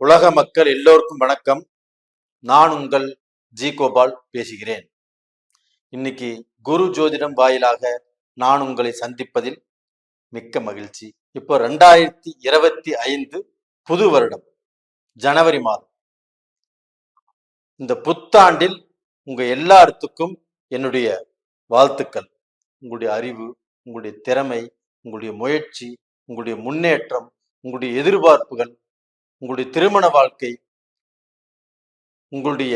உலக மக்கள் எல்லோருக்கும் வணக்கம். நான் உங்கள் ஜி கோபால் பேசுகிறேன். இன்னைக்கு குரு ஜோதிடம் வாயிலாக நான் உங்களை சந்திப்பதில் மிக்க மகிழ்ச்சி. இப்போ 2025 புது வருடம் ஜனவரி மாதம். இந்த புத்தாண்டில் உங்க எல்லாத்துக்கும் என்னுடைய வாழ்த்துக்கள். உங்களுடைய அறிவு, உங்களுடைய திறமை, உங்களுடைய முயற்சி, உங்களுடைய முன்னேற்றம், உங்களுடைய எதிர்பார்ப்புகள், உங்களுடைய திருமண வாழ்க்கை, உங்களுடைய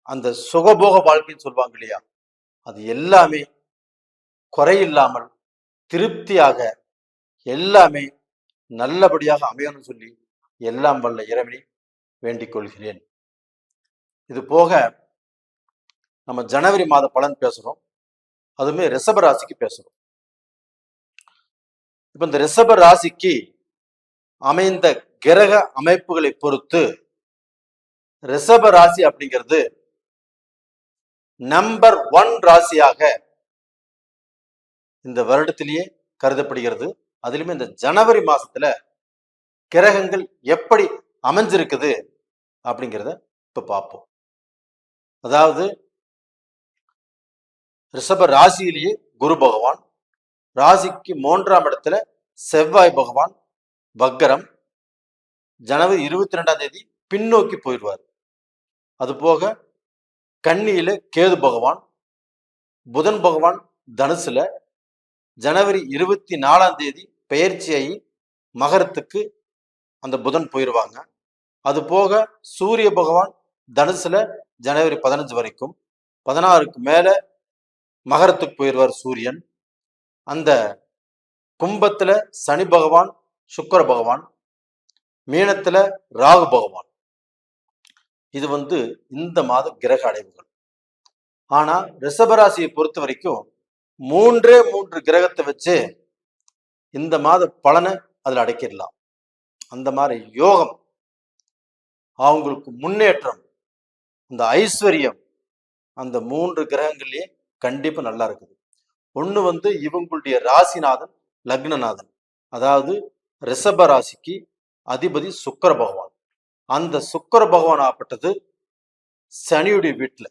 அந்த சுகபோக வாழ்க்கைன்னு சொல்லுவாங்க இல்லையா, அது எல்லாமே குறையில்லாமல் திருப்தியாக எல்லாமே நல்லபடியாக அமையணும்னு சொல்லி எல்லாம் வல்ல இறைவனை வேண்டிக் கொள்கிறேன். இது போக நம்ம ஜனவரி மாத பலன் பேசுறோம். அதுவுமே ரிஷப ராசிக்கு பேசுறோம். இப்ப இந்த ரிஷப ராசிக்கு அமைந்த கிரக அமைப்புகளை பொறுத்து ரிஷப ராசி அப்படிங்கிறது நம்பர் 1 ராசியாக இந்த வருடத்திலேயே கருதப்படுகிறது. அதிலுமே இந்த ஜனவரி மாசத்துல கிரகங்கள் எப்படி அமைஞ்சிருக்குது அப்படிங்கிறத இப்ப பார்ப்போம். அதாவது ரிஷப ராசியிலேயே குரு பகவான், ராசிக்கு 3ஆம் இடத்துல செவ்வாய் பகவான் வக்கரம், ஜனவரி 22ஆம் தேதி பின்னோக்கி போயிடுவார். அது போக கன்னியில கேது பகவான், புதன் பகவான் தனுசுல ஜனவரி 24ஆம் தேதி பெயர்ச்சியாகி மகரத்துக்கு அந்த புதன் போயிடுவாங்க. அது போக சூரிய பகவான் தனுசுல ஜனவரி 15 வரைக்கும், 16க்கு மேல மகரத்துக்கு போயிடுவார் சூரியன். அந்த கும்பத்துல சனி பகவான், சுக்கிர பகவான், மீனத்துல ராகு பகவான். இது இந்த மாத கிரக அடைவுகள். ஆனா ரிஷபராசியை பொறுத்த வரைக்கும் 3 கிரகத்தை வச்சு இந்த மாத பலனை அதுல அடக்கிடலாம். அந்த மாதிரி யோகம், அவங்களுக்கு முன்னேற்றம், இந்த ஐஸ்வர்யம் அந்த 3 கிரகங்கள்லயே கண்டிப்பா நல்லா இருக்குது. ஒண்ணு இவங்களுடைய ராசிநாதன் லக்னநாதன், அதாவது ரிஷப ராசிக்கு அதிபதி சுக்கிர பகவான். அந்த சுக்கிர பகவான் ஆப்பட்டது சனியுடைய வீட்டுல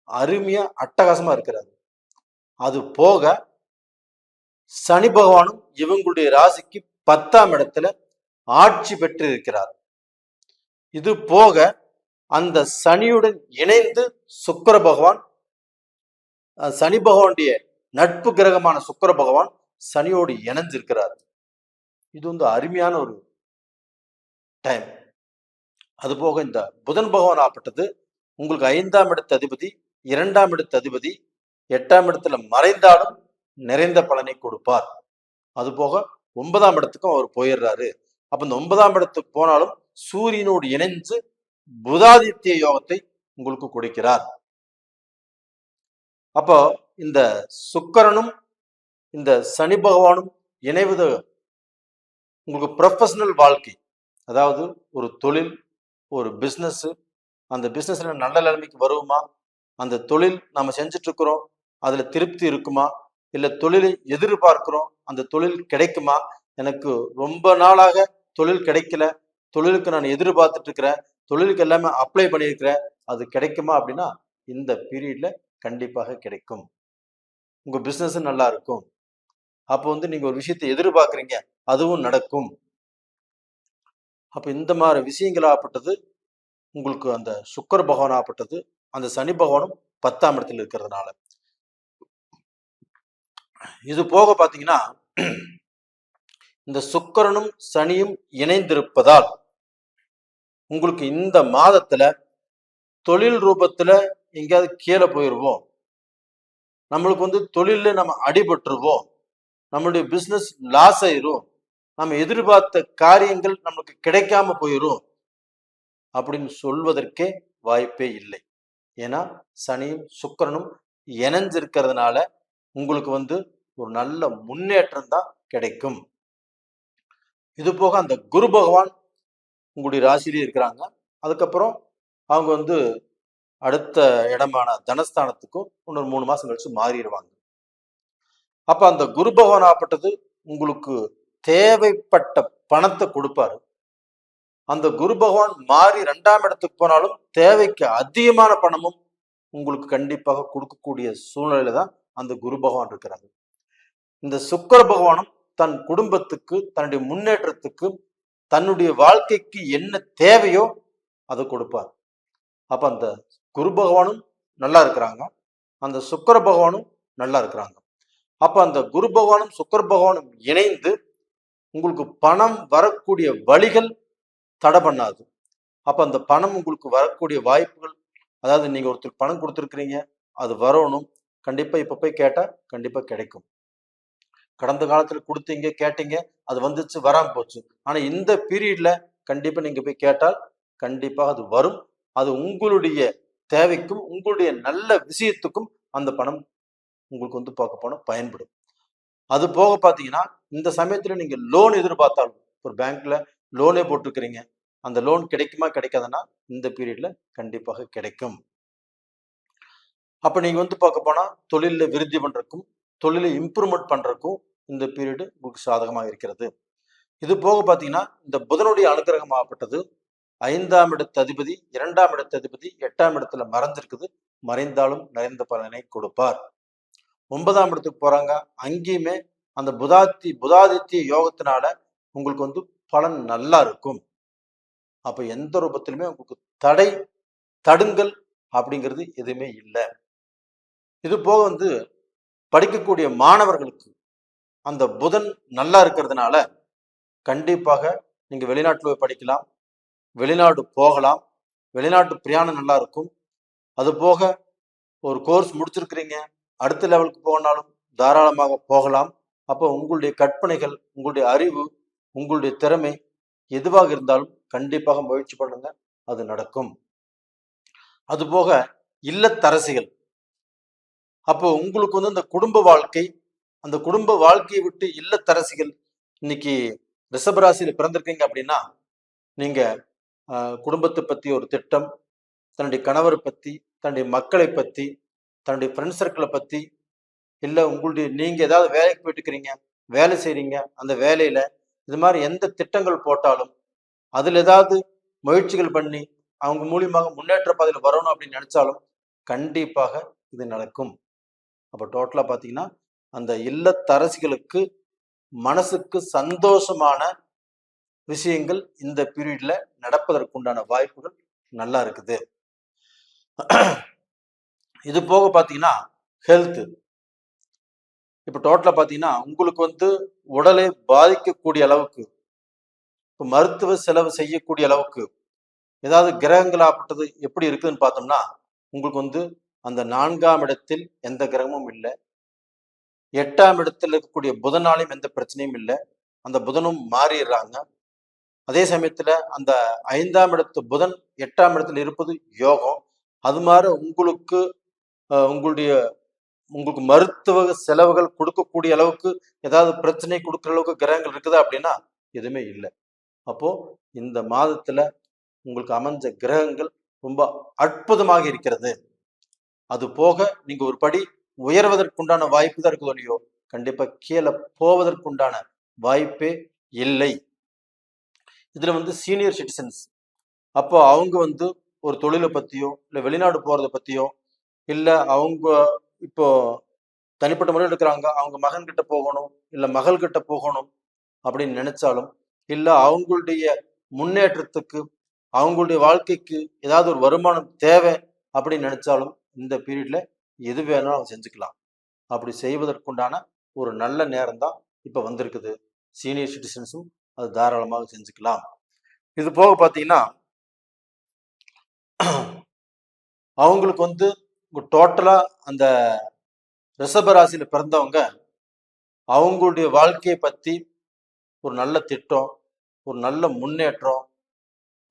அருமையா அட்டகாசமா இருக்கிறாரு. அது போக சனி பகவானும் இவங்களுடைய ராசிக்கு 10ஆம் இடத்துல ஆட்சி பெற்று இருக்கிறார். இது போக அந்த சனியுடன் இணைந்து சுக்கிர பகவான், சனி பகவானுடைய நட்பு கிரகமான சுக்கிர பகவான் சனியோடு இணைஞ்சிருக்கிறார். இது அருமையான ஒரு டைம். அது போக இந்த புதன் பகவான் ஆப்பட்டது உங்களுக்கு 5ஆம் இடத்து அதிபதி, 2ஆம் இடத்து அதிபதி, 8ஆம் இடத்துல மறைந்தாலும் நிறைந்த பலனை கொடுப்பார். அது போக 9ஆம் இடத்துக்கும் அவர் போயிடுறாரு. அப்ப இந்த 9ஆம் இடத்துக்கு போனாலும் சூரியனோடு இணைஞ்சு புதாதித்ய யோகத்தை உங்களுக்கு கொடுக்கிறார். அப்போ இந்த சுக்கிரனும் இந்த சனி பகவானும் இணைவது உங்களுக்கு ப்ரொஃபஷனல் வாழ்க்கை, அதாவது ஒரு தொழில், ஒரு பிஸ்னஸ், அந்த பிஸ்னஸ்ல நல்ல நிலைமைக்கு வருவோமா, அந்த தொழில் நம்ம செஞ்சுட்டு இருக்கிறோம் அதுல திருப்தி இருக்குமா, இல்ல தொழிலை எதிர்பார்க்கிறோம் அந்த தொழில் கிடைக்குமா, எனக்கு ரொம்ப நாளாக தொழில் கிடைக்கல, தொழிலுக்கு நான் எதிர்பார்த்துட்டு இருக்கிறேன், தொழிலுக்கு எல்லாமே அப்ளை பண்ணியிருக்கிறேன், அது கிடைக்குமா அப்படின்னா இந்த பீரியட்ல கண்டிப்பாக கிடைக்கும். உங்க பிசினஸ் நல்லா இருக்கும். அப்போ நீங்க ஒரு விஷயத்தை எதிர்பார்க்குறீங்க, அதுவும் நடக்கும். அப்ப இந்த மாதிரி விஷயங்கள் ஆப்பட்டது உங்களுக்கு அந்த சுக்கிர பகவான் ஆப்பட்டது அந்த சனி பகவானும் 10ஆம் இடத்தில் இருக்கிறதுனால. இது போக பாத்தீங்கன்னா இந்த சுக்கிரனும் சனியும் இணைந்திருப்பதால் உங்களுக்கு இந்த மாதத்துல தொழில் ரூபத்துல எங்கேயாவது கீழே போயிருவோம், நம்மளுக்கு தொழில நம்ம அடிபட்டுருவோம், நம்மளுடைய பிசினஸ் லாஸ் ஆயிரும், நம்ம எதிர்பார்த்த காரியங்கள் நமக்கு கிடைக்காம போயிரும் அப்படின்னு சொல்வதற்கே வாய்ப்பே இல்லை. ஏன்னா சனியும் சுக்கிரனும் இணைஞ்சிருக்கிறதுனால உங்களுக்கு ஒரு நல்ல முன்னேற்றம் தான் கிடைக்கும். இது போக அந்த குரு பகவான் உங்களுடைய ராசியிலே இருக்கிறாங்க. அதுக்கப்புறம் அவங்க அடுத்த இடமான தனஸ்தானத்துக்கும் இன்னொரு 3 மாசம் கழிச்சு மாறிடுவாங்க. அப்ப அந்த குரு பகவான் ஆப்பட்டது உங்களுக்கு தேவைப்பட்ட பணத்தை கொடுப்பாரு. அந்த குரு பகவான் மாறி 2ஆம் இடத்துக்கு போனாலும் தேவைக்கு அதிகமான பணமும் உங்களுக்கு கண்டிப்பாக கொடுக்கக்கூடிய சூழ்நிலையில தான் அந்த குரு பகவான் இருக்கிறாங்க. இந்த சுக்கிர பகவானும் தன் குடும்பத்துக்கு, தன்னுடைய முன்னேற்றத்துக்கு, தன்னுடைய வாழ்க்கைக்கு என்ன தேவையோ அதை கொடுப்பார். அப்ப அந்த குரு பகவானும் நல்லா இருக்கிறாங்க, அந்த சுக்கிர பகவானும் நல்லா இருக்கிறாங்க. அப்ப அந்த குரு பகவானும் சுக்கிர பகவானும் இணைந்து உங்களுக்கு பணம் வரக்கூடிய வழிகள் தடை பண்ணாது. அப்ப அந்த பணம் உங்களுக்கு வரக்கூடிய வாய்ப்புகள், அதாவது நீங்க ஒருத்தருக்கு பணம் கொடுத்துருக்கிறீங்க, அது வரணும். கண்டிப்பா இப்ப போய் கேட்டா கண்டிப்பா கிடைக்கும். கடந்த காலத்துல கொடுத்தீங்க, கேட்டீங்க, அது வந்துச்சு, வராம போச்சு. ஆனா இந்த பீரியட்ல கண்டிப்பா நீங்க போய் கேட்டால் கண்டிப்பா அது வரும். அது உங்களுடைய தேவைக்கும், உங்களுடைய நல்ல விஷயத்துக்கும் அந்த பணம் உங்களுக்கு வந்து பார்க்க போனா பயன்படும். அது போக பார்த்தீங்கன்னா, இந்த சமயத்துல நீங்க லோன் எதிர்பார்த்தாலும், ஒரு பேங்க்ல லோனே போட்டிருக்கிறீங்க, அந்த லோன் கிடைக்குமா கிடைக்காதுன்னா இந்த பீரியட்ல கண்டிப்பாக கிடைக்கும். அப்ப நீங்க வந்து பார்க்க போனா தொழில விருத்தி பண்றதுக்கும், தொழிலை இம்ப்ரூவ்மெண்ட் பண்றதுக்கும் இந்த பீரியடு உங்களுக்கு சாதகமாக இருக்கிறது. இது போக பார்த்தீங்கன்னா, இந்த புதனுடைய அனுகிரகம் ஆகப்பட்டது 5ஆம் இடத்து அதிபதி, 2ஆம் இடத்து அதிபதி 8ஆம் இடத்துல மறைஞ்சிருக்குது. மறைந்தாலும் நிறைந்த பலனை கொடுப்பார். 9ஆம் இடத்துக்கு போறாங்க, அங்கேயுமே அந்த புதாதித்ய யோகத்தினால உங்களுக்கு வந்து பலன் நல்லா இருக்கும். அப்ப எந்த ரூபத்திலுமே உங்களுக்கு தடுங்கல் அப்படிங்கிறது எதுவுமே இல்லை. இது போக வந்து படிக்கக்கூடிய மாணவர்களுக்கு அந்த புதன் நல்லா இருக்கிறதுனால கண்டிப்பாக நீங்க வெளிநாட்டில் போய் படிக்கலாம், வெளிநாடு போகலாம், வெளிநாட்டு பிரயாணம் நல்லா இருக்கும். அது போக ஒரு கோர்ஸ் முடிச்சிருக்கிறீங்க, அடுத்த லெவலுக்கு போகனாலும் தாராளமாக போகலாம். அப்போ உங்களுடைய கற்பனைகள், உங்களுடைய அறிவு, உங்களுடைய திறமை எதுவாக இருந்தாலும் கண்டிப்பாக முயற்சி பண்ணுங்க, அது நடக்கும். அது போக இல்லத்தரசிகள், அப்போ உங்களுக்கு வந்து அந்த குடும்ப வாழ்க்கை, அந்த குடும்ப வாழ்க்கையை விட்டு இல்லத்தரசிகள் இன்னைக்கு ரிஷபராசியில பிறந்திருக்கீங்க அப்படின்னா, நீங்க குடும்பத்தை பத்தி ஒரு திட்டம், தன்னுடைய கணவரை பத்தி, தன்னுடைய மக்களை பத்தி, தன்னுடைய ஃப்ரெண்ட் சர்க்கிளை பத்தி, இல்லை உங்களுடைய நீங்க ஏதாவது வேலைக்கு போயிட்டு இருக்கிறீங்க, வேலை செய்றீங்க, அந்த வேலையில இது மாதிரி எந்த திட்டங்கள் போட்டாலும் அதுல ஏதாவது முயற்சிகள் பண்ணி அவங்க மூலியமாக முன்னேற்ற பாதையில் வரணும் அப்படின்னு நினைச்சாலும் கண்டிப்பாக இது நடக்கும். அப்ப டோட்டலா பாத்தீங்கன்னா அந்த இல்லத்தரசிகளுக்கு மனசுக்கு சந்தோஷமான விஷயங்கள் இந்த பீரியட்ல நடப்பதற்குண்டான வாய்ப்புகள் நல்லா இருக்குது. இது போக பாத்தீங்கன்னா ஹெல்த், இப்ப டோட்டலா பாத்தீங்கன்னா உங்களுக்கு வந்து உடலை பாதிக்கக்கூடிய அளவுக்கு, இப்ப மருத்துவ செலவு செய்யக்கூடிய அளவுக்கு ஏதாவது கிரகங்கள் ஆப்பட்டது எப்படி இருக்குதுன்னு பார்த்தோம்னா, உங்களுக்கு வந்து அந்த 4ஆம் இடத்தில் எந்த கிரகமும் இல்லை, 8ஆம் இடத்தில் இருக்கக்கூடிய புதனாலையும் எந்த பிரச்சனையும் இல்லை, அந்த புதனும் மாறிடுறாங்க. அதே சமயத்துல அந்த 5ஆம் இடத்து புதன் 8ஆம் இடத்துல இருப்பது யோகம். அது மாதிரி உங்களுக்கு உங்களுக்கு மருத்துவ செலவுகள் கொடுக்கக்கூடிய அளவுக்கு ஏதாவது பிரச்சனை கொடுக்குற அளவுக்கு கிரகங்கள் இருக்குதா அப்படின்னா எதுவுமே இல்லை. அப்போ இந்த மாதத்துல உங்களுக்கு அமைஞ்ச கிரகங்கள் ரொம்ப அற்புதமாக இருக்கிறது. அது போக நீங்க ஒரு படி உயர்வதற்குண்டான வாய்ப்பு தான் இருக்குதோ இல்லையோ, கண்டிப்பா கீழே போவதற்குண்டான வாய்ப்பே இல்லை. இதுல வந்து சீனியர் சிட்டிசன்ஸ், அப்போ அவங்க வந்து ஒரு தொழிலை பத்தியோ இல்லை வெளிநாடு போறதை பத்தியோ, இல்லை அவங்க இப்போ தனிப்பட்ட முறையில் இருக்கிறாங்க, அவங்க மகன் கிட்ட போகணும் இல்லை மகள் கிட்ட போகணும் அப்படின்னு நினைச்சாலும், இல்லை அவங்களுடைய முன்னேற்றத்துக்கு, அவங்களுடைய வாழ்க்கைக்கு ஏதாவது ஒரு வருமானம் தேவை அப்படின்னு நினைச்சாலும் இந்த பீரியட்ல எது வேணாலும் அவங்க செஞ்சுக்கலாம். அப்படி செய்வதற்குண்டான ஒரு நல்ல நேரம் தான் இப்ப வந்திருக்குது. சீனியர் சிட்டிசன்ஸும் அது தாராளமாக செஞ்சுக்கலாம். இது போக பார்த்தீங்கன்னா அவங்களுக்கு வந்து டோட்டலா அந்த ரிஷபராசியில பிறந்தவங்க அவங்களுடைய வாழ்க்கையை பத்தி ஒரு நல்ல திட்டம், ஒரு நல்ல முன்னேற்றம்,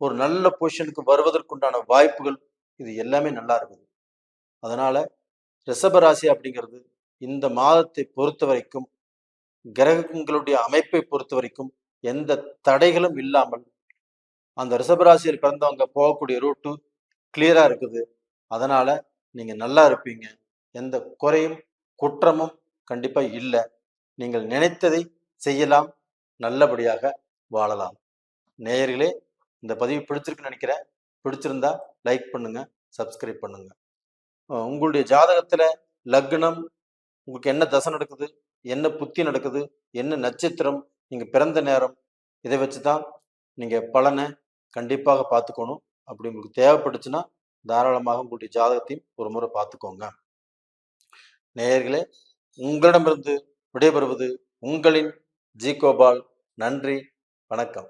ஒரு நல்ல பொசிஷனுக்கு வருவதற்குண்டான வாய்ப்புகள் இது எல்லாமே நல்லா இருக்குது. அதனால ரிஷபராசி அப்படிங்கிறது இந்த மாதத்தை பொறுத்த வரைக்கும், கிரகங்களுடைய அமைப்பை பொறுத்த வரைக்கும் எந்த தடைகளும் இல்லாமல் அந்த ரிஷபராசியில் பிறந்தவங்க போகக்கூடிய ரூட்டு கிளியரா இருக்குது. அதனால நீங்க நல்லா இருப்பீங்க. எந்த குறையும் குற்றமும் கண்டிப்பா இல்லை. நீங்கள் நினைத்ததை செய்யலாம், நல்லபடியாக வாழலாம். நேயர்களே, இந்த பதிவு பிடிச்சிருக்குன்னு நினைக்கிறேன். பிடிச்சிருந்தா லைக் பண்ணுங்க, சப்ஸ்கிரைப் பண்ணுங்க. உங்களுடைய ஜாதகத்துல லக்னம், உங்களுக்கு என்ன தசை நடக்குது, என்ன புத்தி நடக்குது, என்ன நட்சத்திரம், நீங்க பிறந்த நேரம், இதை வச்சுதான் நீங்க பலனை கண்டிப்பாக பார்த்துக்கணும். அப்படி உங்களுக்கு தேவைப்பட்டுச்சுன்னா தாராளமாக உங்களுடைய ஜாதகத்தையும் ஒரு முறை பார்த்துக்கோங்க. நேயர்களே, உங்களிடமிருந்து விடைபெறுவது உங்களின் ஜி கோபால். நன்றி, வணக்கம்.